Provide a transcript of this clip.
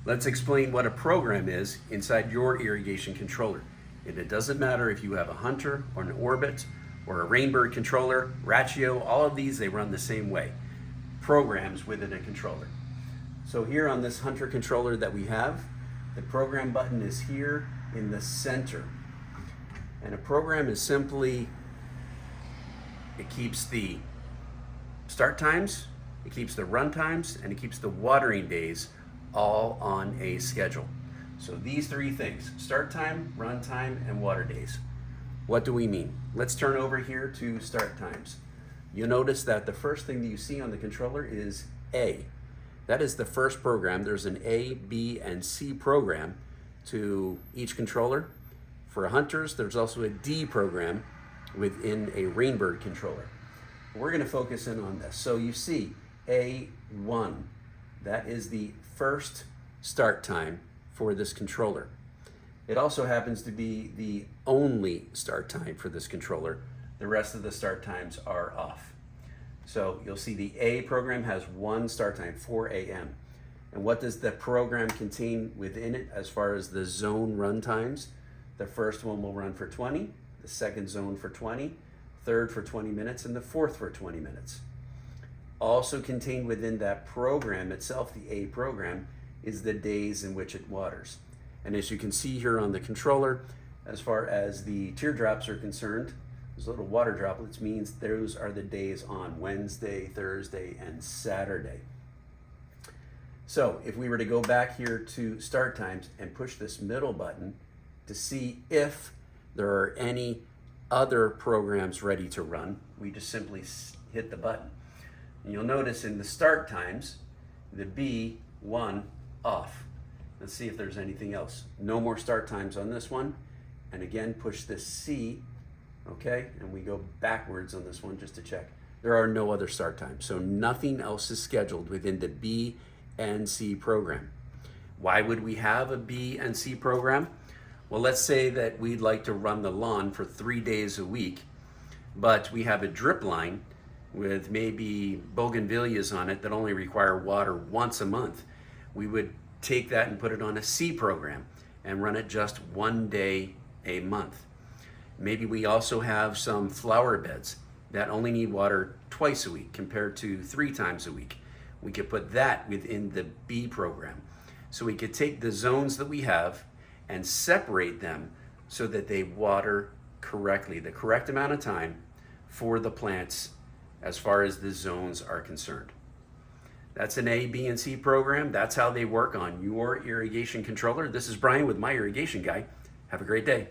Let's explain what a program is inside your irrigation controller. And it doesn't matter if you have a Hunter or an Orbit or a Rainbird controller, Ratio, all of these, they run the same way. Programs within a controller. So here on this Hunter controller that we have, the program button is here in the center. And a program is simply, it keeps the start times, it keeps the run times, and it keeps the watering days all on a schedule. So these three things: start time, run time, and water days. What do we mean? Let's turn over here to start times. You'll notice that the first thing that you see on the controller is A. That is the first program. There's an A, B, and C program to each controller. For Hunters, there's also a D program within a Rainbird controller. We're going to focus in on this. So you see A1, that is the first start time for this controller. It also happens to be the only start time for this controller. The rest of the start times are off. So you'll see the A program has one start time, 4 a.m. And what does the program contain within it as far as the zone run times? The first one will run for 20, the second zone for 20, third for 20 minutes, and the fourth for 20 minutes. Also contained within that program itself, the A program, is the days in which it waters. And as you can see here on the controller, as far as the teardrops are concerned, those little water droplets means those are the days on Wednesday, Thursday, and Saturday. So if we were to go back here to start times and push this middle button to see if there are any other programs ready to run, we just simply hit the button. And you'll notice in the start times, the B1 off. Let's see if there's anything else. No more start times on this one. And again, push this C, okay? And we go backwards on this one just to check. There are no other start times. So nothing else is scheduled within the B and C program. Why would we have a B and C program? Well, let's say that we'd like to run the lawn for 3 days a week, but we have a drip line with maybe bougainvilleas on it that only require water once a month. We would take that and put it on a C program and run it just 1 day a month. Maybe we also have some flower beds that only need water twice a week compared to 3 times a week. We could put that within the B program. So we could take the zones that we have and separate them so that they water correctly, the correct amount of time for the plants as far as the zones are concerned. That's an A, B, and C program. That's how they work on your irrigation controller. This is Brian with My Irrigation Guy. Have a great day.